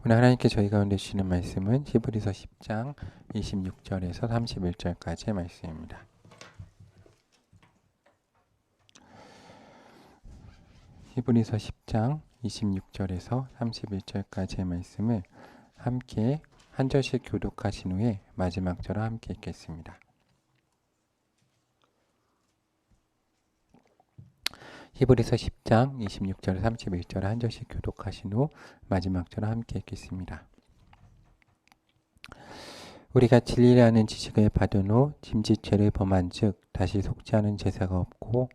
오늘 하나님께 저희 가운데 주시는 말씀은 히브리서 10장 26절에서 31절까지의 말씀입니다. 히브리서 10장 26절에서 31절까지의 말씀을 함께 한 절씩 교독하신 후에 마지막 절을 함께 읽겠습니다. 히브리서 10장 26절 31절을 한 절씩 교독하신 후 마지막 절을 함께 읽겠습니다. 우리가 진리라는 지식을 받은 후 짐짓 죄를 범한 즉 다시 속지 않은 제사가 없고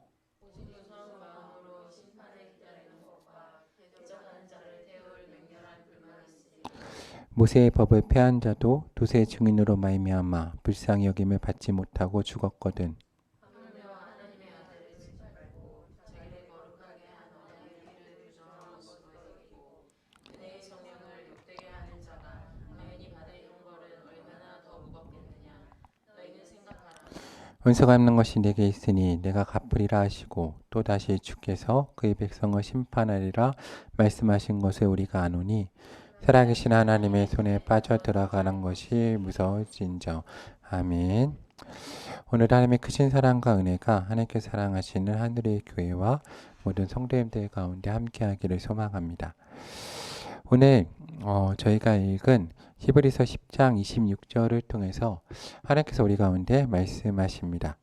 모세의 법을 폐한 자도 두세 증인으로 말미암아 불쌍히 여김을 받지 못하고 죽었거든. 은혜가 갚는 것이 내게 있으니 내가 갚으리라 하시고 또다시 주께서 그의 백성을 심판하리라 말씀하신 것을 우리가 아노니 살아계신 하나님의 손에 빠져 들어가는 것이 무서워진저. 아멘. 오늘 하나님의 크신 사랑과 은혜가 하나님께 사랑하시는 하늘의 교회와 모든 성도님들 가운데 함께하기를 소망합니다. 오늘 저희가 읽은 히브리서 10장 26절을 통해서 하나님께서 우리 가운데 말씀하십니다.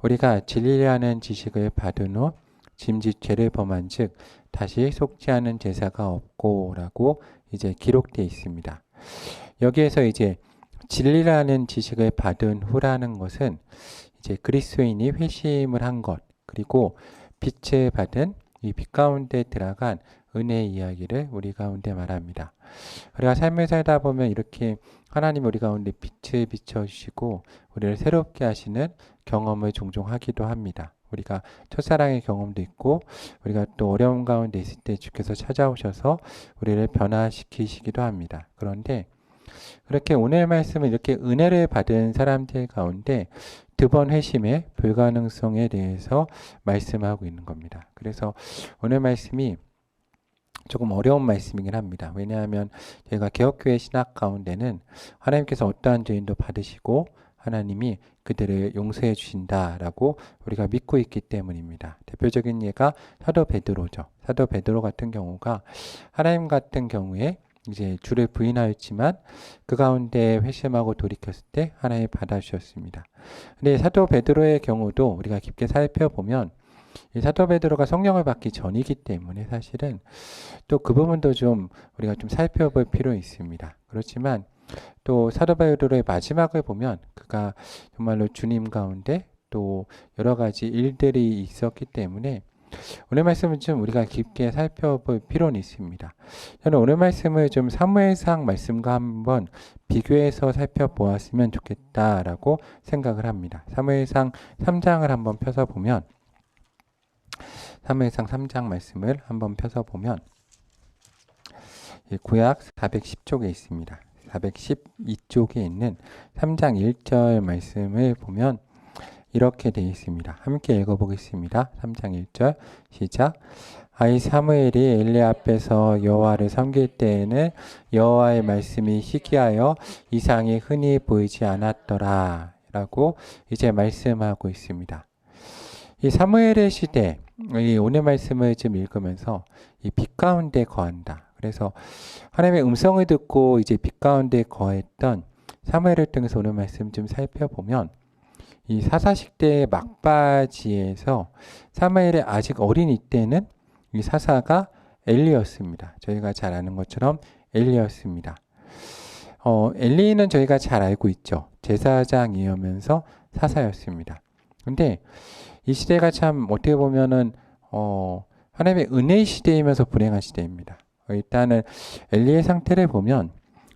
우리가 진리라는 지식을 받은 후 짐짓 죄를 범한 즉 다시 속지 않은 제사가 없고 라고 이제 기록되어 있습니다. 여기에서 이제 진리라는 지식을 받은 후라는 것은 이제 그리스도인이 회심을 한 것, 그리고 빛을 받은 이 빛 가운데 들어간 은혜의 이야기를 우리 가운데 말합니다. 우리가 삶을 살다 보면 이렇게 하나님 우리 가운데 빛을 비춰주시고 우리를 새롭게 하시는 경험을 종종 하기도 합니다. 우리가 첫사랑의 경험도 있고 우리가 또 어려움 가운데 있을 때 주께서 찾아오셔서 우리를 변화시키시기도 합니다. 그런데 그렇게 오늘 말씀은 이렇게 은혜를 받은 사람들 가운데 두 번 회심의 불가능성에 대해서 말씀하고 있는 겁니다. 그래서 오늘 말씀이 조금 어려운 말씀이긴 합니다. 왜냐하면 저희가 개혁교회 신학 가운데는 하나님께서 어떠한 죄인도 받으시고 하나님이 그들을 용서해 주신다라고 우리가 믿고 있기 때문입니다. 대표적인 예가 사도 베드로죠. 사도 베드로 같은 경우가 하나님 같은 경우에 이제 주를 부인하였지만 그 가운데 회심하고 돌이켰을 때 하나님 받아주셨습니다. 근데 사도 베드로의 경우도 우리가 깊게 살펴보면 이 사도 베드로가 성령을 받기 전이기 때문에 사실은 또 그 부분도 좀 우리가 좀 살펴볼 필요 있습니다. 그렇지만 또 사도 베드로의 마지막을 보면 그가 정말로 주님 가운데 또 여러 가지 일들이 있었기 때문에 오늘 말씀은 좀 우리가 깊게 살펴볼 필요는 있습니다. 저는 오늘 말씀을 좀 사무엘상 말씀과 한번 비교해서 살펴보았으면 좋겠다라고 생각을 합니다. 사무엘상 3장을 한번 펴서 보면 사무엘상 3장 말씀을 한번 펴서 보면 구약 410쪽에 있습니다. 412쪽에 있는 3장 1절 말씀을 보면 이렇게 되어 있습니다. 함께 읽어보겠습니다. 3장 1절 시작. 아이 사무엘이 엘리 앞에서 여호와를 섬길 때에는 여호와의 말씀이 희귀하여 이상이 흔히 보이지 않았더라 라고 이제 말씀하고 있습니다. 이 사무엘의 시대, 이 오늘 말씀을 좀 읽으면서 이 빛 가운데 거한다. 그래서 하나님의 음성을 듣고 이제 빛 가운데 거했던 사무엘을 통해서 오늘 말씀 좀 살펴보면 이 사사식 때의 막바지에서 사무엘의 아직 어린이 때는 이 사사가 엘리였습니다. 저희가 잘 아는 것처럼 엘리였습니다. 엘리는 저희가 잘 알고 있죠. 제사장이면서 사사였습니다. 근데 이 시대가 참 어떻게 보면은 하나님의 은혜의 시대이면서 불행한 시대입니다. 일단은 엘리의 상태를 보면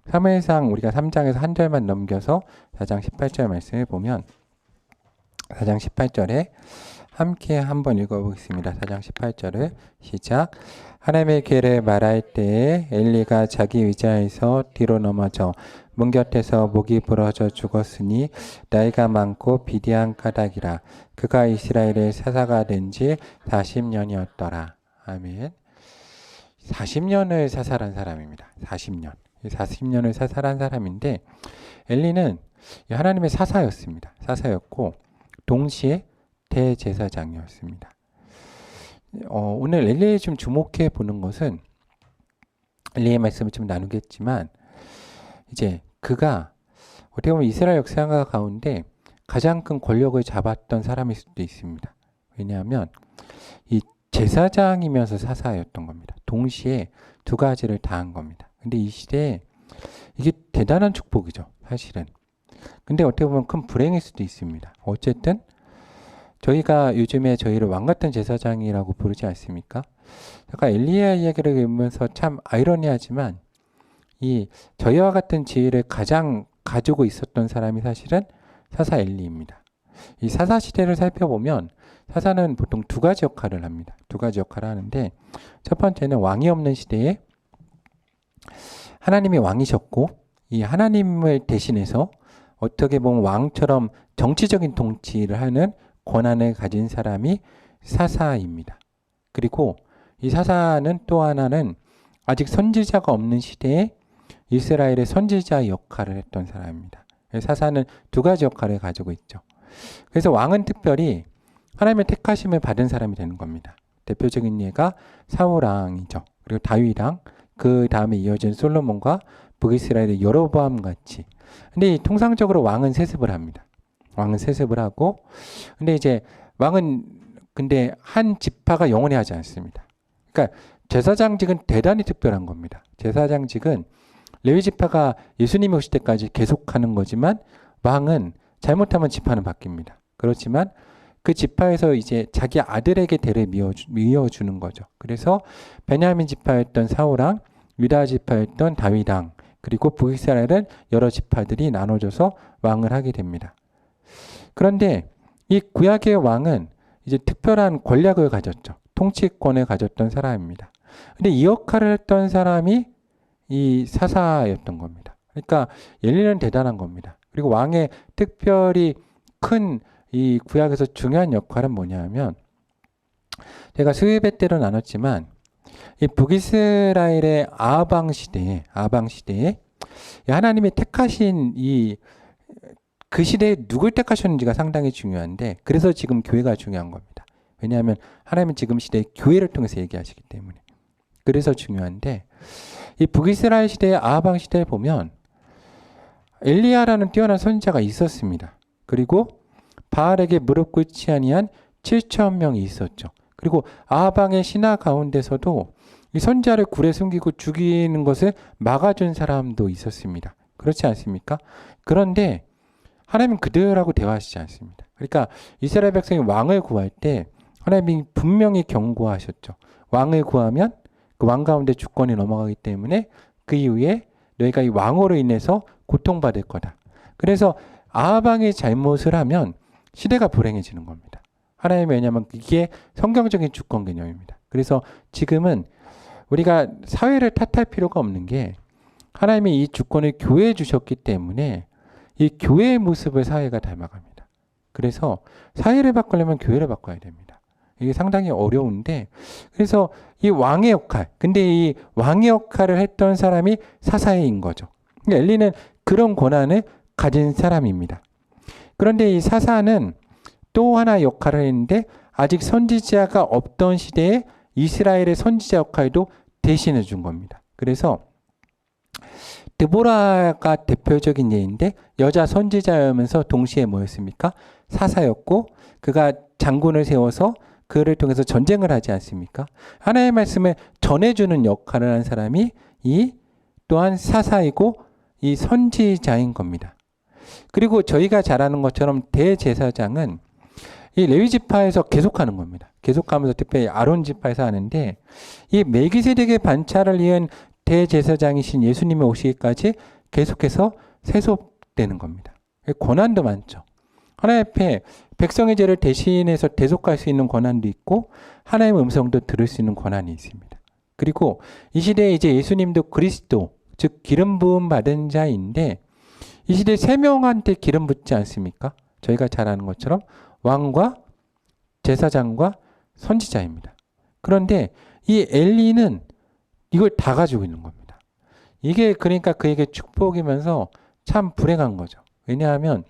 사무엘상 우리가 3장에서 한 절만 넘겨서 4장 18절 말씀을 보면 4장 18절에 함께 한번 읽어보겠습니다. 4장 18절을 시작. 하나님의 괴를 말할 때에 엘리가 자기 의자에서 뒤로 넘어져 문 곁에서 목이 부러져 죽었으니 나이가 많고 비대한 까닭이라. 그가 이스라엘의 사사가 된 지 40년이었더라. 아멘. 40년을 사살한 사람입니다. 40년. 40년을 사살한 사람인데 엘리는 하나님의 사사였습니다. 사사였고 동시에 대제사장이었습니다. 오늘 엘리에 좀 주목해 보는 것은 엘리의 말씀을 좀 나누겠지만 이제 그가 어떻게 보면 이스라엘 역사 가운데 가장 큰 권력을 잡았던 사람일 수도 있습니다. 왜냐하면 이 제사장이면서 사사였던 겁니다. 동시에 두 가지를 다 한 겁니다. 근데 이 시대에 이게 대단한 축복이죠. 사실은. 근데 어떻게 보면 큰 불행일 수도 있습니다. 어쨌든 저희가 요즘에 저희를 왕 같은 제사장이라고 부르지 않습니까? 제가 엘리야 이야기를 보면서 참 아이러니하지만 이 저희와 같은 지위를 가장 가지고 있었던 사람이 사실은 사사 엘리입니다. 이 사사 시대를 살펴보면 사사는 보통 두 가지 역할을 합니다. 두 가지 역할을 하는데 첫 번째는 왕이 없는 시대에 하나님이 왕이셨고 이 하나님을 대신해서 어떻게 보면 왕처럼 정치적인 통치를 하는 권한을 가진 사람이 사사입니다. 그리고 이 사사는 또 하나는 아직 선지자가 없는 시대에 이스라엘의 선지자 역할을 했던 사람입니다. 사사는 두 가지 역할을 가지고 있죠. 그래서 왕은 특별히 하나님의 택하심을 받은 사람이 되는 겁니다. 대표적인 예가 사울왕이죠. 그리고 다윗왕, 그 다음에 이어진 솔로몬과 북이스라엘의 여로보암 같이. 근데 통상적으로 왕은 세습을 합니다. 왕은 세습을 하고, 근데 이제 왕은 근데 한 지파가 영원히 하지 않습니다. 그러니까 제사장직은 대단히 특별한 겁니다. 제사장직은 레위 지파가 예수님이 오실 때까지 계속하는 거지만 왕은 잘못하면 지파는 바뀝니다. 그렇지만 그 지파에서 이제 자기 아들에게 대를 미워주는 거죠. 그래서 베냐민 지파였던 사울왕, 유다 지파였던 다윗왕, 그리고 북이스라엘은 여러 지파들이 나눠져서 왕을 하게 됩니다. 그런데 이 구약의 왕은 이제 특별한 권력을 가졌죠. 통치권을 가졌던 사람입니다. 근데 이 역할을 했던 사람이 이 사사였던 겁니다. 그러니까 엘리는 대단한 겁니다. 그리고 왕의 특별히 큰 이 구약에서 중요한 역할은 뭐냐면 제가 수요일 때로 나눴지만 이 북이스라엘의 아방 시대에 하나님이 택하신 그 시대에 누굴 택하셨는지가 상당히 중요한데 그래서 지금 교회가 중요한 겁니다. 왜냐하면 하나님은 지금 시대에 교회를 통해서 얘기하시기 때문에 그래서 중요한데 이 북이스라엘 시대의 아방 시대에 보면 엘리야라는 뛰어난 선지자가 있었습니다. 그리고 바알에게 무릎 꿇지 아니한 7,000명이 있었죠. 그리고 아방의 신하 가운데서도 이 선지자를 굴에 숨기고 죽이는 것을 막아준 사람도 있었습니다. 그렇지 않습니까? 그런데 하나님은 그들하고 대화하시지 않습니다. 그러니까 이스라엘 백성이 왕을 구할 때 하나님이 분명히 경고하셨죠. 왕을 구하면 그 왕 가운데 주권이 넘어가기 때문에 그 이후에 너희가 이 왕으로 인해서 고통받을 거다. 그래서 아방이 잘못을 하면 시대가 불행해지는 겁니다. 하나님이 왜냐하면 이게 성경적인 주권 개념입니다. 그래서 지금은 우리가 사회를 탓할 필요가 없는 게 하나님이 이 주권을 교회에 주셨기 때문에 이 교회의 모습을 사회가 닮아갑니다. 그래서 사회를 바꾸려면 교회를 바꿔야 됩니다. 이게 상당히 어려운데 그래서 이 왕의 역할, 근데 이 왕의 역할을 했던 사람이 사사인 거죠. 그러니까 엘리는 그런 권한을 가진 사람입니다. 그런데 이 사사는 또 하나 역할을 했는데 아직 선지자가 없던 시대에 이스라엘의 선지자 역할도 대신해 준 겁니다. 그래서 드보라가 대표적인 예인데 여자 선지자이면서 동시에 뭐였습니까? 사사였고 그가 장군을 세워서 그를 통해서 전쟁을 하지 않습니까? 하나님의 말씀을 전해주는 역할을 한 사람이 이 또한 사사이고 이 선지자인 겁니다. 그리고 저희가 잘 아는 것처럼 대제사장은 이 레위 지파에서 계속하는 겁니다. 계속하면서 특별히 아론 지파에서 하는데 이 멜기세덱의 반차를 이은 대제사장이신 예수님이 오시기까지 계속해서 세속되는 겁니다. 권한도 많죠. 하나님 앞에 백성의 죄를 대신해서 대속할 수 있는 권한도 있고 하나님의 음성도 들을 수 있는 권한이 있습니다. 그리고 이 시대에 이제 예수님도 그리스도 즉 기름 부음 받은 자인데 이 시대에 세 명한테 기름 붓지 않습니까? 저희가 잘 아는 것처럼 왕과 제사장과 선지자입니다. 그런데 이 엘리는 이걸 다 가지고 있는 겁니다. 이게 그러니까 그에게 축복이면서 참 불행한 거죠. 왜냐하면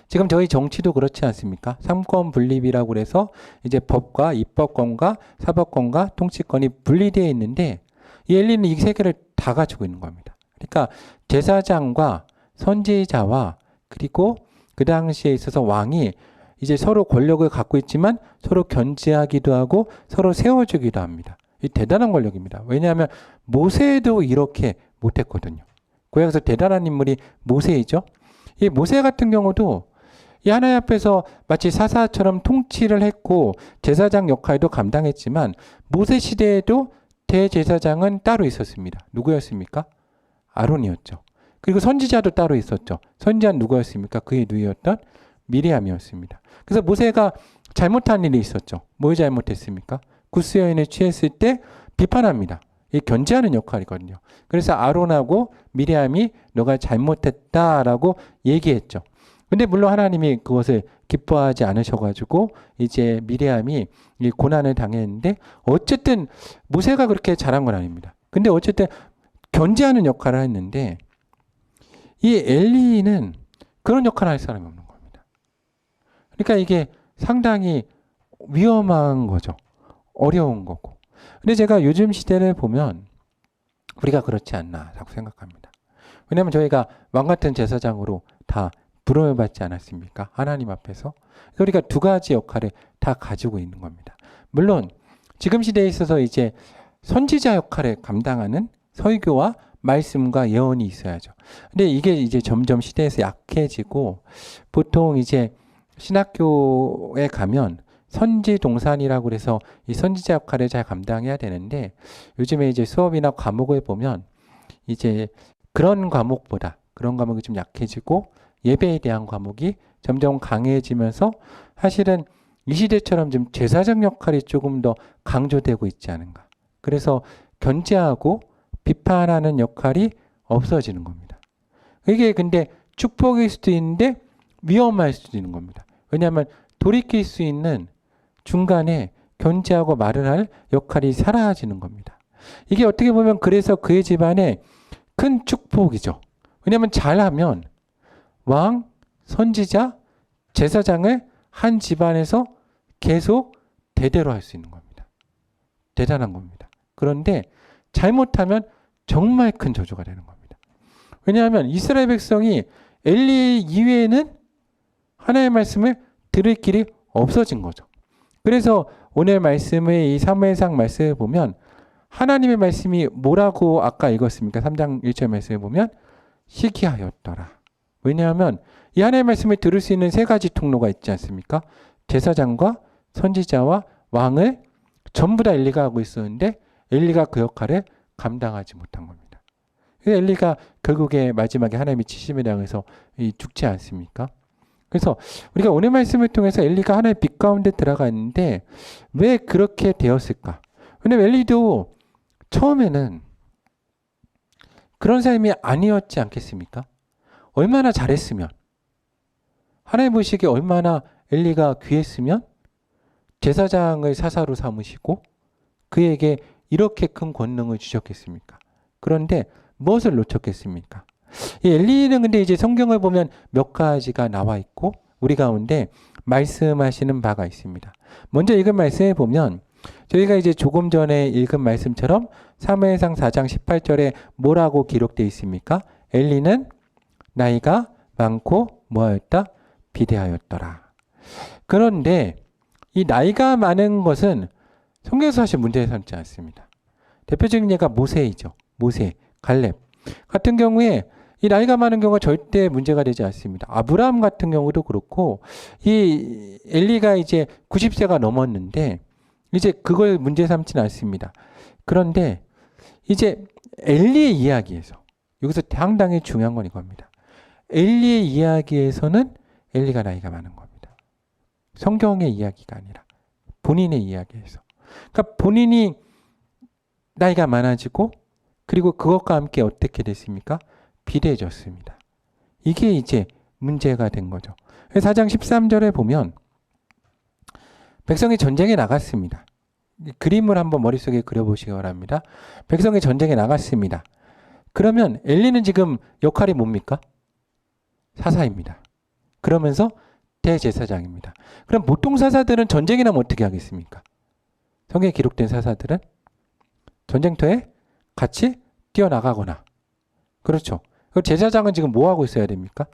지금 저희 정치도 그렇지 않습니까? 삼권 분립이라고 그래서 이제 법과 입법권과 사법권과 통치권이 분리되어 있는데 이 엘리는 이 세 개를 다 가지고 있는 겁니다. 그러니까 제사장과 선지자와 그리고 그 당시에 있어서 왕이 이제 서로 권력을 갖고 있지만 서로 견제하기도 하고 서로 세워주기도 합니다. 이 대단한 권력입니다. 왜냐하면 모세도 이렇게 못했거든요. 구약에서 대단한 인물이 모세이죠. 이 모세 같은 경우도 이 하나님 앞에서 마치 사사처럼 통치를 했고 제사장 역할도 감당했지만 모세 시대에도 대제사장은 따로 있었습니다. 누구였습니까? 아론이었죠. 그리고 선지자도 따로 있었죠. 선지자는 누구였습니까? 그의 누이였던 미리암이었습니다. 그래서 모세가 잘못한 일이 있었죠. 뭘 잘못했습니까? 구스 여인에 취했을 때 비판합니다. 이 견제하는 역할이거든요. 그래서 아론하고 미리암이 너가 잘못했다라고 얘기했죠. 근데 물론 하나님이 그것을 기뻐하지 않으셔가지고 이제 미리암이 이 고난을 당했는데 어쨌든 모세가 그렇게 잘한 건 아닙니다. 근데 어쨌든 견제하는 역할을 했는데 이 엘리는 그런 역할을 할 사람이 없는 겁니다. 그러니까 이게 상당히 위험한 거죠. 어려운 거고. 근데 제가 요즘 시대를 보면 우리가 그렇지 않나 자꾸 생각합니다. 왜냐하면 저희가 왕 같은 제사장으로 다 부름을 받지 않았습니까? 하나님 앞에서. 그래서 우리가 두 가지 역할을 다 가지고 있는 겁니다. 물론 지금 시대에 있어서 이제 선지자 역할을 감당하는 설교와 말씀과 예언이 있어야죠. 근데 이게 이제 점점 시대에서 약해지고 보통 이제 신학교에 가면 선지동산이라고 그래서 이 선지자 역할을 잘 감당해야 되는데 요즘에 이제 수업이나 과목을 보면 이제 그런 과목이 좀 약해지고 예배에 대한 과목이 점점 강해지면서 사실은 이 시대처럼 좀 제사장 역할이 조금 더 강조되고 있지 않은가. 그래서 견제하고 비판하는 역할이 없어지는 겁니다. 이게 근데 축복일 수도 있는데 위험할 수도 있는 겁니다. 왜냐하면 돌이킬 수 있는 중간에 견제하고 말을 할 역할이 사라지는 겁니다. 이게 어떻게 보면 그래서 그의 집안에 큰 축복이죠. 왜냐하면 잘하면 왕, 선지자, 제사장을 한 집안에서 계속 대대로 할 수 있는 겁니다. 대단한 겁니다. 그런데 잘못하면 정말 큰 저주가 되는 겁니다. 왜냐하면 이스라엘 백성이 엘리 이외에는 하나님의 말씀을 들을 길이 없어진 거죠. 그래서 오늘 말씀의 이 사무엘상 말씀을 보면 하나님의 말씀이 뭐라고 아까 읽었습니까? 3장 1절 말씀을 보면 희귀하였더라. 왜냐하면 이 하나님의 말씀을 들을 수 있는 세 가지 통로가 있지 않습니까? 제사장과 선지자와 왕을 전부 다 엘리가 하고 있었는데 엘리가 그 역할을 감당하지 못한 겁니다. 그래서 엘리가 결국에 마지막에 하나님이 치심을 당해서 죽지 않습니까? 그래서 우리가 오늘 말씀을 통해서 엘리가 하나의 빛 가운데 들어갔는데 왜 그렇게 되었을까? 왜냐면 엘리도 처음에는 그런 삶이 아니었지 않겠습니까? 얼마나 잘했으면, 하나님 보시기에 얼마나 엘리가 귀했으면 제사장을 사사로 삼으시고 그에게 이렇게 큰 권능을 주셨겠습니까? 그런데 무엇을 놓쳤겠습니까? 이 엘리는 근데 이제 성경을 보면 몇 가지가 나와 있고 우리 가운데 말씀하시는 바가 있습니다. 먼저 읽은 말씀에 보면 저희가 이제 조금 전에 읽은 말씀처럼 사무엘상 4장 18절에 뭐라고 기록되어 있습니까? 엘리는 나이가 많고 뭐하였다? 비대하였더라. 그런데 이 나이가 많은 것은 성경에서 사실 문제에 삼지 않습니다. 대표적인 예가 모세이죠. 모세, 갈렙 같은 경우에 이 나이가 많은 경우가 절대 문제가 되지 않습니다. 아브라함 같은 경우도 그렇고 이 엘리가 이제 90세가 넘었는데 이제 그걸 문제 삼지는 않습니다. 그런데 이제 엘리의 이야기에서 여기서 상당히 중요한 건 이겁니다. 엘리의 이야기에서는 엘리가 나이가 많은 겁니다. 성경의 이야기가 아니라 본인의 이야기에서. 그러니까 본인이 나이가 많아지고 그리고 그것과 함께 어떻게 됐습니까? 비대해졌습니다. 이게 이제 문제가 된 거죠. 4장 13절에 보면 백성이 전쟁에 나갔습니다. 이 그림을 한번 머릿속에 그려보시기 바랍니다. 백성이 전쟁에 나갔습니다. 그러면 엘리는 지금 역할이 뭡니까? 사사입니다. 그러면서 대제사장입니다. 그럼 보통 사사들은 전쟁이 나면 어떻게 하겠습니까? 성경에 기록된 사사들은 전쟁터에 같이 뛰어나가거나, 그렇죠. 그럼 제사장은 지금 뭐 하고 있어야 됩니까?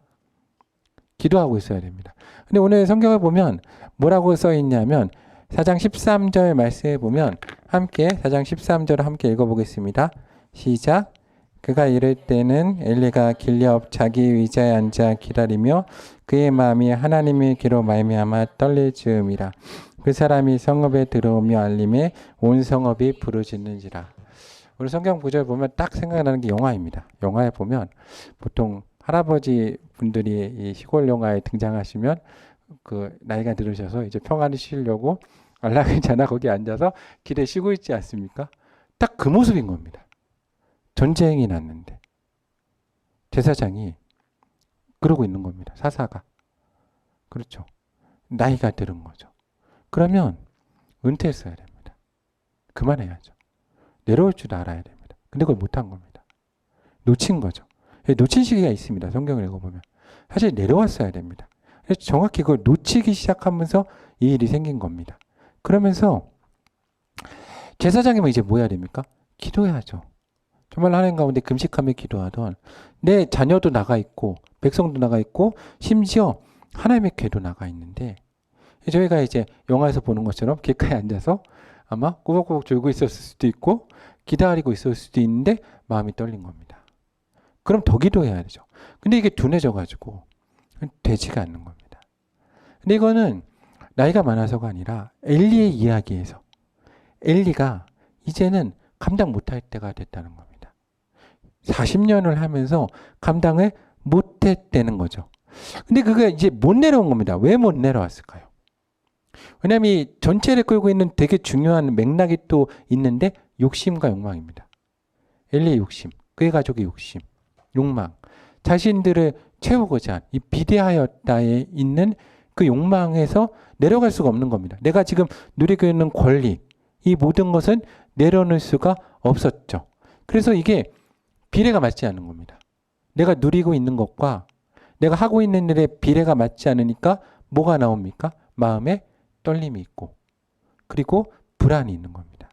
기도하고 있어야 됩니다. 근데 오늘 성경을 보면 뭐라고 써 있냐면 4장 13절 말씀에 보면 함께 4장 13절을 함께 읽어보겠습니다. 시작. 그가 이럴 때는 엘리가 길리압 자기 의자에 앉아 기다리며 그의 마음이 하나님의 귀로 말미암아 떨릴 즈음이라. 그 사람이 성읍에 들어오며 알림에 온 성읍이 부르짖는지라. 오늘 성경 구절 보면 딱 생각나는 게 영화입니다. 영화에 보면 보통 할아버지 분들이 이 시골 영화에 등장하시면 그 나이가 들으셔서 이제 평안히 쉬려고 안락의자나 거기 앉아서 길에 쉬고 있지 않습니까? 딱 그 모습인 겁니다. 전쟁이 났는데 제사장이 그러고 있는 겁니다. 사사가. 그렇죠. 나이가 들은 거죠. 그러면 은퇴했어야 됩니다. 그만해야죠. 내려올 줄 알아야 됩니다. 근데 그걸 못한 겁니다. 놓친 거죠. 놓친 시기가 있습니다. 성경을 읽어보면. 사실 내려왔어야 됩니다. 정확히 그걸 놓치기 시작하면서 이 일이 생긴 겁니다. 그러면서 제사장이면 이제 뭐 해야 됩니까? 기도해야죠. 정말 하나님 가운데 금식하며 기도하던 내 자녀도 나가 있고 백성도 나가 있고 심지어 하나님의 궤도 나가 있는데 저희가 이제 영화에서 보는 것처럼 객가에 앉아서 아마 꾸벅꾸벅 졸고 있었을 수도 있고 기다리고 있었을 수도 있는데 마음이 떨린 겁니다. 그럼 더 기도해야 되죠. 근데 이게 둔해져 가지고 되지가 않는 겁니다. 근데 이거는 나이가 많아서가 아니라 엘리의 이야기에서 엘리가 이제는 감당 못할 때가 됐다는 겁니다. 40년을 하면서 감당을 못했다는 거죠. 근데 그게 이제 못 내려온 겁니다. 왜 못 내려왔을까요? 왜냐하면 이 전체를 끌고 있는 되게 중요한 맥락이 또 있는데 욕심과 욕망입니다. 엘리의 욕심, 그의 가족의 욕심, 욕망, 자신들을 채우고자 이 비대하였다에 있는 그 욕망에서 내려갈 수가 없는 겁니다. 내가 지금 누리고 있는 권리, 이 모든 것은 내려놓을 수가 없었죠. 그래서 이게 비례가 맞지 않는 겁니다. 내가 누리고 있는 것과 내가 하고 있는 일에 비례가 맞지 않으니까 뭐가 나옵니까? 마음에 떨림이 있고 그리고 불안이 있는 겁니다.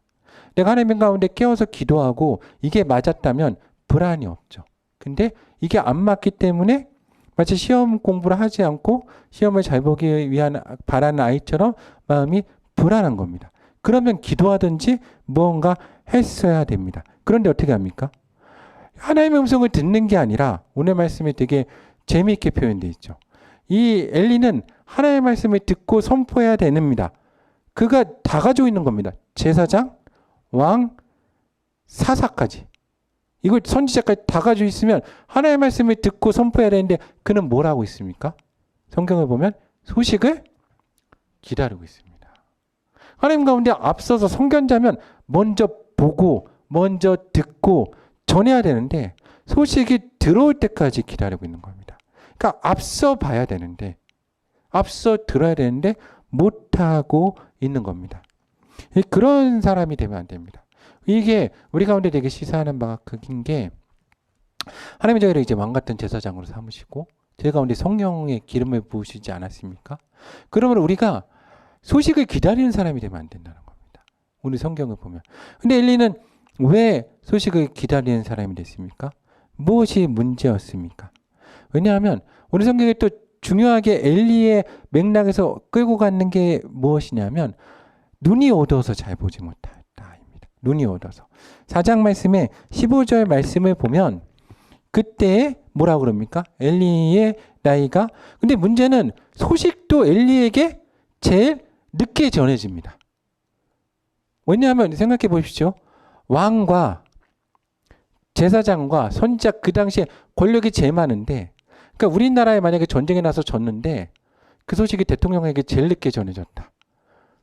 내가 하나님 가운데 깨어서 기도하고 이게 맞았다면 불안이 없죠. 근데 이게 안 맞기 때문에 마치 시험 공부를 하지 않고 시험을 잘 보기 위한 바라는 아이처럼 마음이 불안한 겁니다. 그러면 기도하든지 무언가 했어야 됩니다. 그런데 어떻게 합니까? 하나님의 음성을 듣는 게 아니라 오늘 말씀이 되게 재미있게 표현되어 있죠. 이 엘리는 하나님의 말씀을 듣고 선포해야 됩니다. 그가 다 가지고 있는 겁니다. 제사장, 왕, 사사까지. 이걸 선지자까지 다 가지고 있으면 하나님의 말씀을 듣고 선포해야 되는데 그는 뭘 하고 있습니까? 성경을 보면 소식을 기다리고 있습니다. 하나님 가운데 앞서서 선견자면 먼저 보고 먼저 듣고 전해야 되는데 소식이 들어올 때까지 기다리고 있는 겁니다. 그러니까 앞서 봐야 되는데 앞서 들어야 되는데 못하고 있는 겁니다. 그런 사람이 되면 안 됩니다. 이게 우리 가운데 되게 시사하는 바가 극인 게 하나님이 저희를 이제 왕 같은 제사장으로 삼으시고 저희 가운데 성령의 기름을 부으시지 않았습니까? 그러면 우리가 소식을 기다리는 사람이 되면 안 된다는 겁니다. 오늘 성경을 보면. 근데 엘리는 왜 소식을 기다리는 사람이 됐습니까? 무엇이 문제였습니까? 왜냐하면 오늘 성경에 또 중요하게 엘리의 맥락에서 끌고 가는 게 무엇이냐면 눈이 어두워서 잘 보지 못했다입니다. 눈이 어두워서. 4장 말씀에 15절 말씀을 보면 그때 뭐라고 그럽니까? 엘리의 나이가 근데 문제는 소식도 엘리에게 제일 늦게 전해집니다. 왜냐하면 생각해 보십시오. 왕과 제사장과 선지자 그 당시에 권력이 제일 많은데 그러니까 우리나라에 만약에 전쟁이 나서 졌는데 그 소식이 대통령에게 제일 늦게 전해졌다.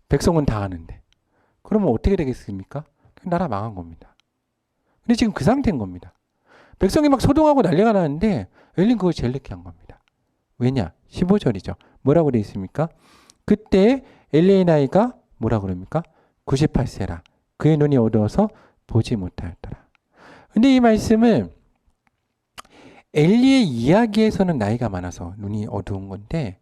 백성은 다 아는데. 그러면 어떻게 되겠습니까? 나라 망한 겁니다. 근데 지금 그 상태인 겁니다. 백성이 막 소동하고 난리가 나는데 엘리는 그걸 제일 늦게 한 겁니다. 왜냐? 15절이죠. 뭐라고 되어 있습니까? 그때 엘리의 나이가 뭐라고 그럽니까? 98세라. 그의 눈이 어두워서 보지 못하였더라. 근데 이 말씀은 엘리의 이야기에서는 나이가 많아서 눈이 어두운 건데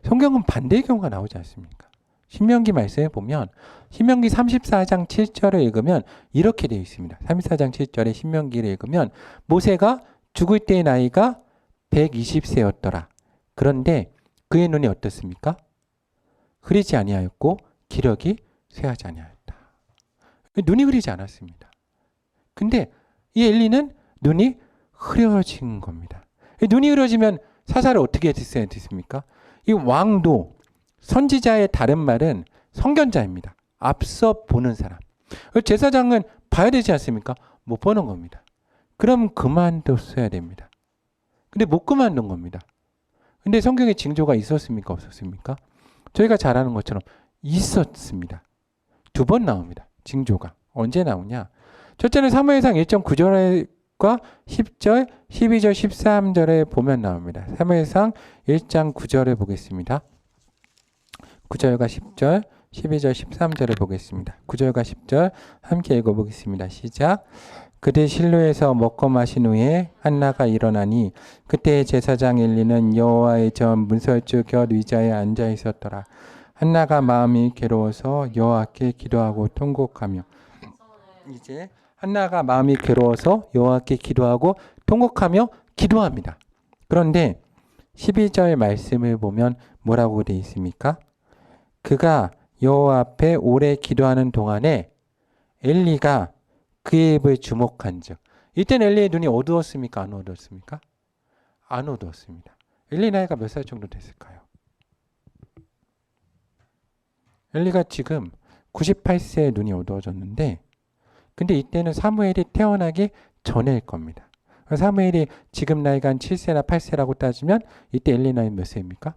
성경은 반대의 경우가 나오지 않습니까? 신명기 말씀에 보면 신명기 34장 7절을 읽으면 이렇게 되어 있습니다. 34장 7절에 신명기를 읽으면 모세가 죽을 때의 나이가 120세였더라. 그런데 그의 눈이 어떻습니까? 흐리지 아니하였고 기력이 쇠하지 아니하였다. 눈이 흐리지 않았습니다. 근데 이 엘리는 눈이 흐려진 겁니다. 눈이 흐려지면 사사를 어떻게 했어야 됐습니까? 이 왕도 선지자의 다른 말은 선견자입니다. 앞서 보는 사람. 제사장은 봐야 되지 않습니까? 못 보는 겁니다. 그럼 그만뒀어야 됩니다. 근데 못 그만둔 겁니다. 근데 성경에 징조가 있었습니까? 없었습니까? 저희가 잘 아는 것처럼 있었습니다. 2번 나옵니다. 징조가. 언제 나오냐? 첫째는 사무엘상 1.9절과 10절, 12절, 13절에 보면 나옵니다. 사무엘상 1장 9절에 보겠습니다. 9절과 10절, 12절, 13절을 보겠습니다. 9절과 10절 함께 읽어보겠습니다. 시작. 그들 실로에서 먹고 마신 후에 한나가 일어나니 그때 제사장 엘리는 여호와의 전 문설주 곁 의자에 앉아 있었더라. 한나가 마음이 괴로워서 여호와께 기도하고 통곡하며 이제 한나가 마음이 괴로워서 여호와께 기도하고 통곡하며 기도합니다. 그런데 12절 말씀을 보면 뭐라고 되어 있습니까? 그가 여호와 앞에 오래 기도하는 동안에 엘리가 그의 입을 주목한즉 이때는 엘리의 눈이 어두웠습니까? 안 어두웠습니까? 안 어두웠습니다. 엘리 나이가 몇 살 정도 됐을까요? 엘리가 지금 98세에 눈이 어두워졌는데 근데 이때는 사무엘이 태어나기 전일 겁니다. 사무엘이 지금 나이가 한 7세나 8세라고 따지면 이때 엘리 나이 몇 세입니까?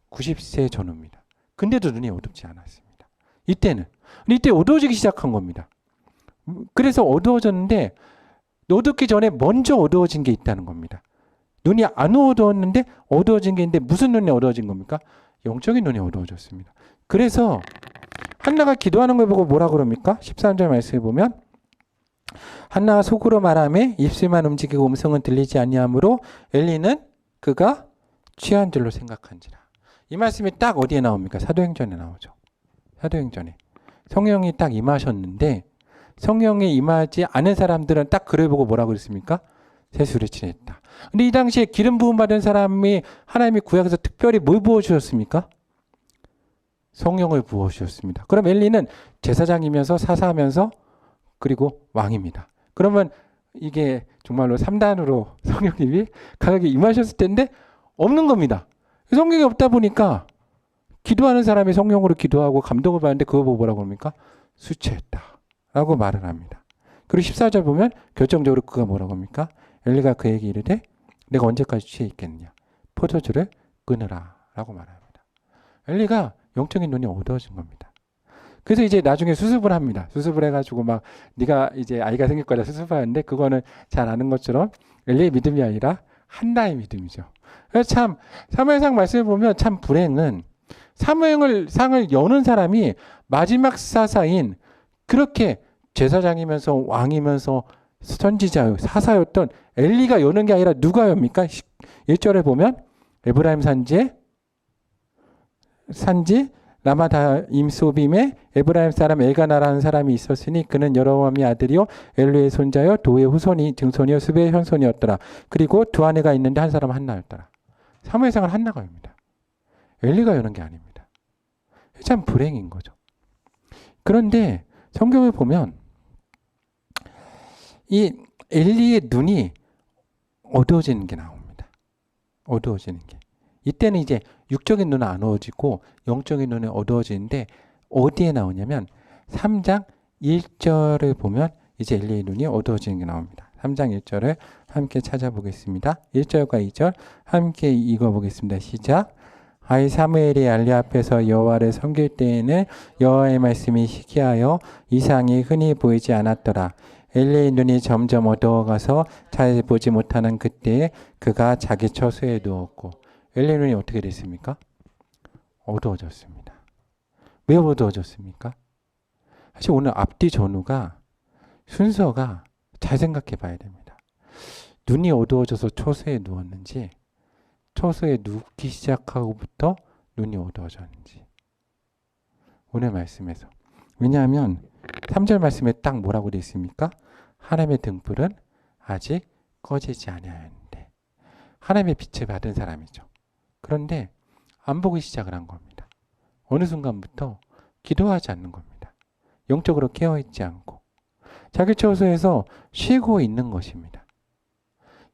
90세 전후입니다. 근데도 눈이 어둡지 않았습니다. 이때는. 이때 어두워지기 시작한 겁니다. 그래서 어두워졌는데 어둡기 전에 먼저 어두워진 게 있다는 겁니다. 눈이 안 어두웠는데 어두워진 게 있는데 무슨 눈이 어두워진 겁니까? 영적인 눈이 어두워졌습니다. 그래서 한나가 기도하는 걸 보고 뭐라 그럽니까? 13절 말씀을 보면 한나가 속으로 말하며 입술만 움직이고 음성은 들리지 아니하므로 엘리는 그가 취한 줄로 생각한지라. 이 말씀이 딱 어디에 나옵니까? 사도행전에 나오죠. 사도행전에. 성령이 딱 임하셨는데 성령에 임하지 않은 사람들은 딱 글을 보고 뭐라고 그랬습니까? 세수를 지냈다. 근데 이 당시에 기름 부음 받은 사람이 하나님이 구약에서 특별히 뭘 부어주셨습니까? 성령을 부어주셨습니다. 그럼 엘리는 제사장이면서 사사하면서 그리고 왕입니다. 그러면 이게 정말로 3단으로 성령님이 각각에 임하셨을 텐데 없는 겁니다. 성령이 없다 보니까 기도하는 사람이 성령으로 기도하고 감동을 받는데 그거 보고 뭐라고 합니까? 수치했다 라고 말을 합니다. 그리고 14절 보면 결정적으로 그가 뭐라고 합니까? 엘리가 그에게 이르되 내가 언제까지 취해 있겠느냐? 포도주를 끊으라 라고 말합니다. 엘리가 영적인 눈이 어두워진 겁니다. 그래서 이제 나중에 수습을 합니다. 수습을 해가지고 막 네가 이제 아이가 생길 거다 수습하는데 그거는 잘 아는 것처럼 엘리의 믿음이 아니라 한나의 믿음이죠. 그래서 참 사무엘상 말씀을 보면 참 불행은 사무엘상을 여는 사람이 마지막 사사인 그렇게 제사장이면서 왕이면서 선지자 사사였던 엘리가 여는 게 아니라 누가 엽니까? 1절에 보면 에브라임 산지 라마다임 소빔에 에브라임 사람 엘가나라는 사람이 있었으니 그는 여로보암의 아들이요 엘리의 손자요 도의 후손이 증손이요 수베의 현손이었더라. 그리고 두 아내가 있는데 한 사람은 한나였더라. 사무엘상은 한나가 엽니다. 엘리가 여는 게 아닙니다. 참 불행인 거죠. 그런데 성경을 보면 이 엘리의 눈이 어두워지는 게 나옵니다. 어두워지는 게. 이때는 이제 육적인 눈은 안 어두워지고 영적인 눈은 어두워지는데 어디에 나오냐면 3장 1절을 보면 이제 엘리의 눈이 어두워지는 게 나옵니다. 3장 1절을 함께 찾아보겠습니다. 1절과 2절 함께 읽어보겠습니다. 시작. 아이 사무엘이 엘리 앞에서 여호와를 섬길 때에는 여호와의 말씀이 희귀하여 이상이 흔히 보이지 않았더라. 엘리의 눈이 점점 어두워가서 잘 보지 못하는 그때에 그가 자기 처소에 누웠고 엘리의 눈이 어떻게 됐습니까? 어두워졌습니다. 왜 어두워졌습니까? 사실 오늘 앞뒤 전후가 순서가 잘 생각해 봐야 됩니다. 눈이 어두워져서 초소에 누웠는지 초소에 눕기 시작하고부터 눈이 어두워졌는지 오늘 말씀에서. 왜냐하면 3절 말씀에 딱 뭐라고 되어 있습니까? 하나님의 등불은 아직 꺼지지 아니하였는데 하나님의 빛을 받은 사람이죠. 그런데 안 보기 시작을 한 겁니다. 어느 순간부터 기도하지 않는 겁니다. 영적으로 깨어있지 않고 자기 처소에서 쉬고 있는 것입니다.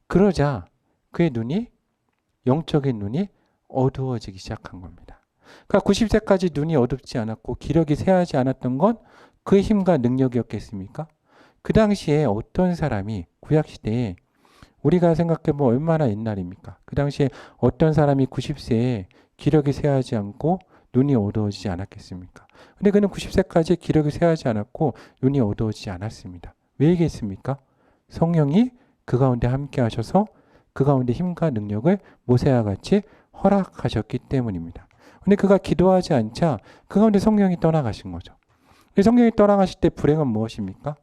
그러자 그의 눈이 영적인 눈이 어두워지기 시작한 겁니다. 그러니까 90세까지 눈이 어둡지 않았고 기력이 쇠하지 않았던 건 그의 힘과 능력이었겠습니까? 그 당시에 어떤 사람이 구약시대에 우리가 생각해보면 얼마나 옛날입니까? 그 당시에 어떤 사람이 90세에 기력이 쇠하지 않고 눈이 어두워지지 않았겠습니까? 근데 그는 90세까지 기력이 쇠하지 않았고 눈이 어두워지지 않았습니다. 왜 얘기했습니까? 성령이 그 가운데 함께 하셔서 그 가운데 힘과 능력을 모세와 같이 허락하셨기 때문입니다. 근데 그가 기도하지 않자 그 가운데 성령이 떠나가신 거죠. 성령이 떠나가실 때 불행은 무엇입니까?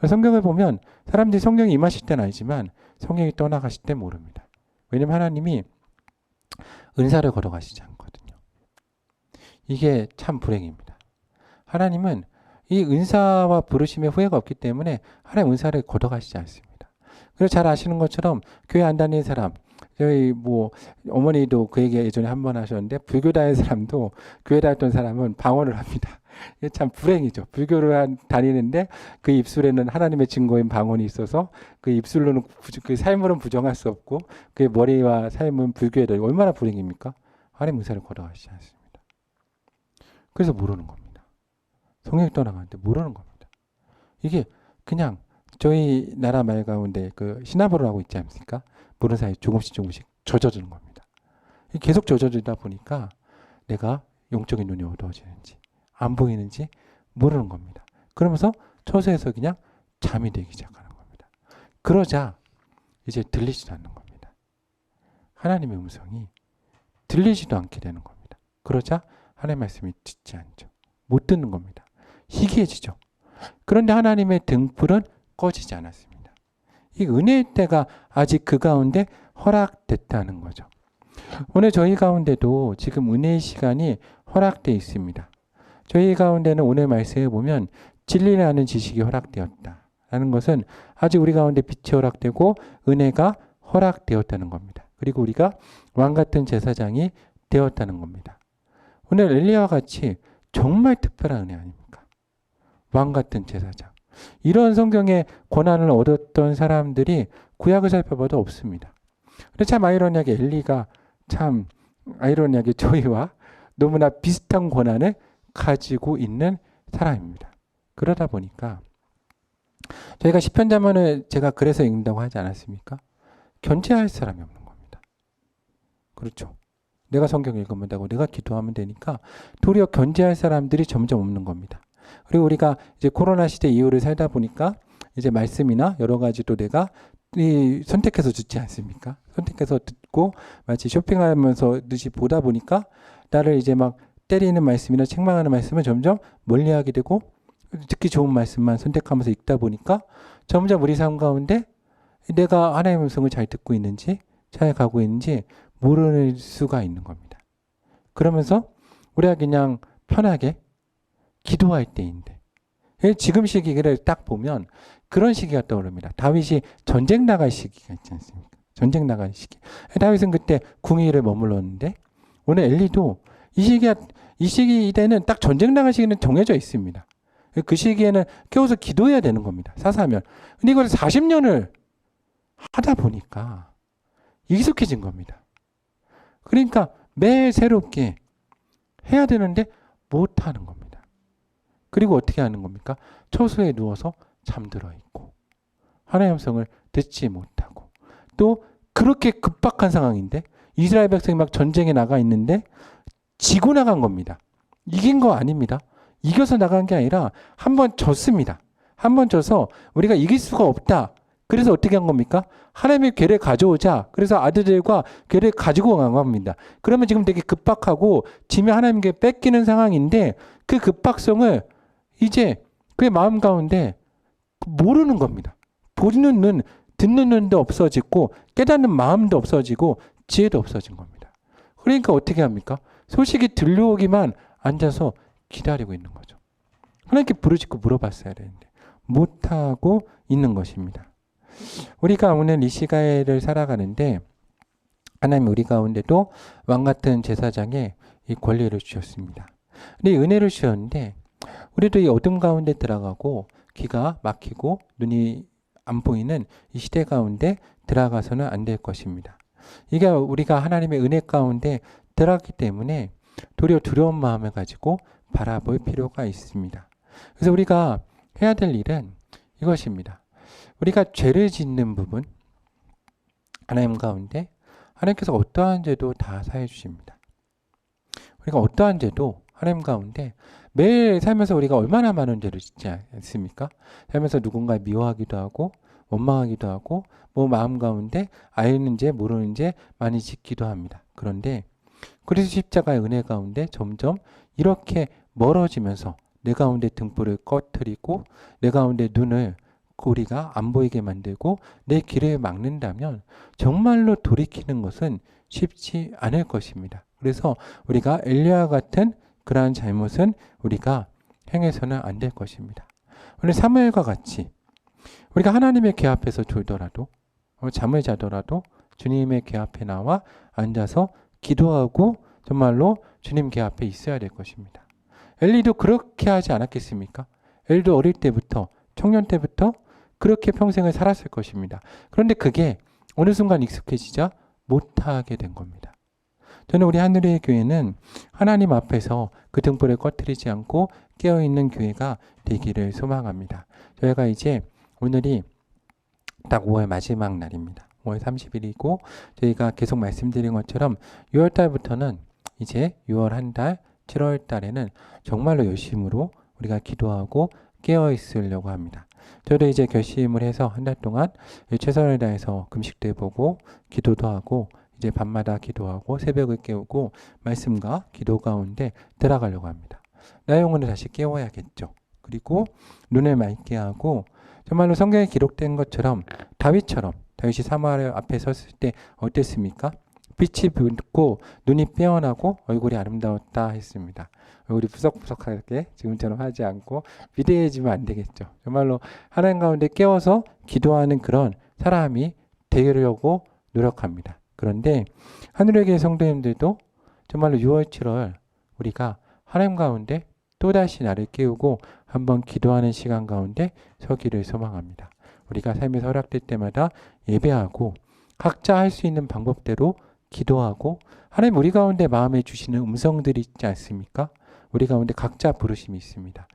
성경을 보면 사람들이 성령이 임하실 때는 알지만 성령이 떠나가실 때 모릅니다. 왜냐하면 하나님이 은사를 걸어가시지 않거든요. 이게 참 불행입니다. 하나님은 이 은사와 부르심에 후회가 없기 때문에 하나님 은사를 걷어가시지 않습니다. 그래서 잘 아시는 것처럼 교회 안 다니는 사람, 저희 뭐 어머니도 그 얘기 예전에 한 번 하셨는데 불교 다니는 사람도 교회 다녔던 사람은 방언을 합니다. 이게 참 불행이죠. 불교를 다니는데 그 입술에는 하나님의 증거인 방언이 있어서 그 입술로는 그 삶으로는 부정할 수 없고 그 머리와 삶은 불교에 대해 얼마나 불행입니까? 하나님 은사를 걸어가시지 않습니다. 그래서 모르는 겁니다. 성령이 떠나가는데 모르는 겁니다. 이게 그냥 저희 나라 말 가운데 그 시나버로라고 있지 않습니까? 모르는 사이에 조금씩 젖어드는 겁니다. 계속 젖어들다 보니까 내가 영적인 눈이 어두워지는지 안 보이는지 모르는 겁니다. 그러면서 처소에서 그냥 잠이 들기 시작하는 겁니다. 그러자 이제 들리지도 않는 겁니다. 하나님의 음성이 들리지도 않게 되는 겁니다. 그러자 하나님의 말씀이 듣지 않죠. 못 듣는 겁니다. 희귀해지죠. 그런데 하나님의 등불은 꺼지지 않았습니다. 이 은혜의 때가 아직 그 가운데 허락됐다는 거죠. 오늘 저희 가운데도 지금 은혜의 시간이 허락되어 있습니다. 저희 가운데는 오늘 말씀에 보면 진리라는 지식이 허락되었다라는 것은 아직 우리 가운데 빛이 허락되고 은혜가 허락되었다는 겁니다. 그리고 우리가 왕같은 제사장이 되었다는 겁니다. 오늘 엘리야와 같이 정말 특별한 은혜 아닙니까? 왕같은 제사장. 이런 성경의 권한을 얻었던 사람들이 구약을 살펴봐도 없습니다. 근데 참 아이러니하게 엘리가 참 아이러니하게 저희와 너무나 비슷한 권한을 가지고 있는 사람입니다. 그러다 보니까 저희가 시편 자문을 제가 그래서 읽는다고 하지 않았습니까? 견제할 사람이 없는 겁니다. 그렇죠. 내가 성경 읽어본다고 내가 기도하면 되니까 도리어 견제할 사람들이 점점 없는 겁니다. 그리고 우리가 이제 코로나 시대 이후를 살다 보니까 이제 말씀이나 여러 가지도 내가 선택해서 듣지 않습니까? 선택해서 듣고 마치 쇼핑하면서 듯이 보다 보니까 나를 이제 막 때리는 말씀이나 책망하는 말씀을 점점 멀리하게 되고 듣기 좋은 말씀만 선택하면서 읽다 보니까 점점 우리 삶 가운데 내가 하나님의 음성을 잘 듣고 있는지 잘 가고 있는지 모를 수가 있는 겁니다. 그러면서 우리가 그냥 편하게 기도할 때인데 지금 시기를 딱 보면 그런 시기가 떠오릅니다. 다윗이 전쟁 나갈 시기가 있지 않습니까? 전쟁 나갈 시기. 다윗은 그때 궁위를 머물렀는데 오늘 엘리도 이 시기 때는 딱 전쟁 나갈 시기는 정해져 있습니다. 그 시기에는 깨워서 기도해야 되는 겁니다. 사사면. 근데 이걸 40년을 하다 보니까 익숙해진 겁니다. 그러니까 매일 새롭게 해야 되는데 못하는 겁니다. 그리고 어떻게 하는 겁니까? 처소에 누워서 잠들어 있고 하나님의 음성을 듣지 못하고 또 그렇게 급박한 상황인데 이스라엘 백성이 막 전쟁에 나가 있는데 지고 나간 겁니다. 이긴 거 아닙니다. 이겨서 나간 게 아니라 한 번 졌습니다. 한 번 져서 우리가 이길 수가 없다. 그래서 어떻게 한 겁니까? 하나님의 괴를 가져오자. 그래서 아들들과 괴를 가지고 간 겁니다. 그러면 지금 되게 급박하고 지면 하나님께 뺏기는 상황인데 그 급박성을 이제 그의 마음 가운데 모르는 겁니다. 보는 눈, 듣는 눈도 없어지고 깨닫는 마음도 없어지고 지혜도 없어진 겁니다. 그러니까 어떻게 합니까? 소식이 들려오기만 앉아서 기다리고 있는 거죠. 하나님께 부르짖고 물어봤어야 되는데 못하고 있는 것입니다. 우리가 오늘 이 시간을 살아가는데 하나님 우리 가운데도 왕같은 제사장의 이 권리를 주셨습니다. 근데 이 은혜를 주셨는데 우리도 이 어둠 가운데 들어가고 귀가 막히고 눈이 안 보이는 이 시대 가운데 들어가서는 안 될 것입니다. 이게 우리가 하나님의 은혜 가운데 들어갔기 때문에 도리어 두려운 마음을 가지고 바라볼 필요가 있습니다. 그래서 우리가 해야 될 일은 이것입니다. 우리가 죄를 짓는 부분, 하나님 가운데 하나님께서 어떠한 죄도 다 사해 주십니다. 우리가 어떠한 죄도 하나님 가운데 매일 살면서 우리가 얼마나 많은 죄를 짓지 않습니까? 살면서 누군가 미워하기도 하고 원망하기도 하고 뭐 마음 가운데 아는 죄 모르는 죄 많이 짓기도 합니다. 그런데 그리스도 십자가의 은혜 가운데 점점 이렇게 멀어지면서 내 가운데 등불을 꺼트리고 내 가운데 눈을 우리가 안 보이게 만들고 내 길을 막는다면 정말로 돌이키는 것은 쉽지 않을 것입니다. 그래서 우리가 엘리야와 같은 그러한 잘못은 우리가 행해서는 안 될 것입니다. 오늘 사무엘과 같이 우리가 하나님의 궤 앞에서 졸더라도 잠을 자더라도 주님의 궤 앞에 나와 앉아서 기도하고 정말로 주님 궤 앞에 있어야 될 것입니다. 엘리도 그렇게 하지 않았겠습니까? 엘리도 어릴 때부터 청년 때부터 그렇게 평생을 살았을 것입니다. 그런데 그게 어느 순간 익숙해지자 못하게 된 겁니다. 저는 우리 하늘의 교회는 하나님 앞에서 그 등불을 꺼뜨리지 않고 깨어있는 교회가 되기를 소망합니다. 저희가 이제 오늘이 딱 5월 마지막 날입니다. 5월 30일이고 저희가 계속 말씀드린 것처럼 6월 달부터는 이제 6월 한 달, 7월 달에는 정말로 열심으로 우리가 기도하고 깨어 있으려고 합니다. 저도 이제 결심을 해서 한 달 동안 최선을 다해서 금식도 해보고 기도도 하고 이제 밤마다 기도하고 새벽을 깨우고 말씀과 기도 가운데 들어가려고 합니다. 나의 영혼을 다시 깨워야겠죠. 그리고 눈을 맑게 하고 정말로 성경에 기록된 것처럼 다윗이 사무엘 앞에 섰을 때 어땠습니까? 빛이 붉고 눈이 빼어나고 얼굴이 아름다웠다 했습니다. 얼굴이 푸석푸석하게 지금처럼 하지 않고 비대해지면 안 되겠죠. 정말로 하나님 가운데 깨워서 기도하는 그런 사람이 되려고 노력합니다. 그런데 하늘의 교회 성도님들도 정말로 6월, 7월 우리가 하나님 가운데 또다시 나를 깨우고 한번 기도하는 시간 가운데 서기를 소망합니다. 우리가 삶에서 허락될 때마다 예배하고 각자 할 수 있는 방법대로 기도하고 하나님 우리 가운데 마음에 주시는 음성들이 있지 않습니까? 우리 가운데 각자 부르심이 있습니다.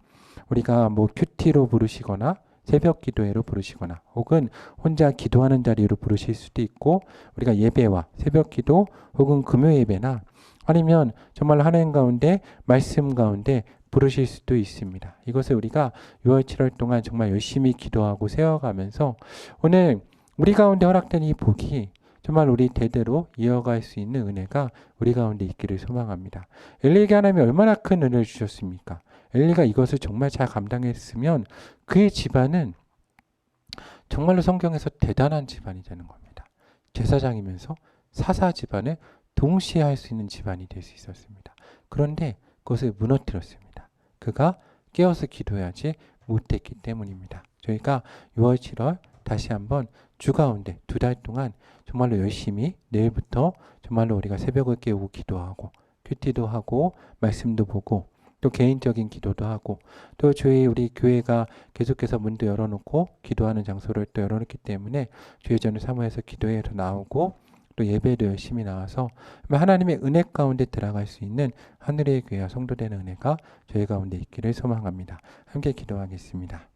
우리가 뭐 큐티로 부르시거나 새벽 기도회로 부르시거나 혹은 혼자 기도하는 자리로 부르실 수도 있고 우리가 예배와 새벽 기도 혹은 금요 예배나 아니면 정말 하나님 가운데 말씀 가운데 부르실 수도 있습니다. 이것을 우리가 6월 7월 동안 정말 열심히 기도하고 세워가면서 오늘 우리 가운데 허락된 이 복이 정말 우리 대대로 이어갈 수 있는 은혜가 우리 가운데 있기를 소망합니다. 엘리에게 하나님이 얼마나 큰 은혜를 주셨습니까? 엘리가 이것을 정말 잘 감당했으면 그의 집안은 정말로 성경에서 대단한 집안이 되는 겁니다. 제사장이면서 사사 집안을 동시에 할 수 있는 집안이 될 수 있었습니다. 그런데 그것을 무너뜨렸습니다. 그가 깨어서 기도해야지 못했기 때문입니다. 저희가 6월 7월 다시 한번 주 가운데 2달 동안 정말로 열심히 내일부터 정말로 우리가 새벽을 깨우고 기도하고 큐티도 하고 말씀도 보고 또 개인적인 기도도 하고 또 우리 교회가 계속해서 문도 열어놓고 기도하는 장소를 또 열어놓기 때문에 주의전을 사모해서 기도회로 나오고 또 예배도 열심히 나와서 하나님의 은혜 가운데 들어갈 수 있는 하늘의 교회와 성도되는 은혜가 저희 가운데 있기를 소망합니다. 함께 기도하겠습니다.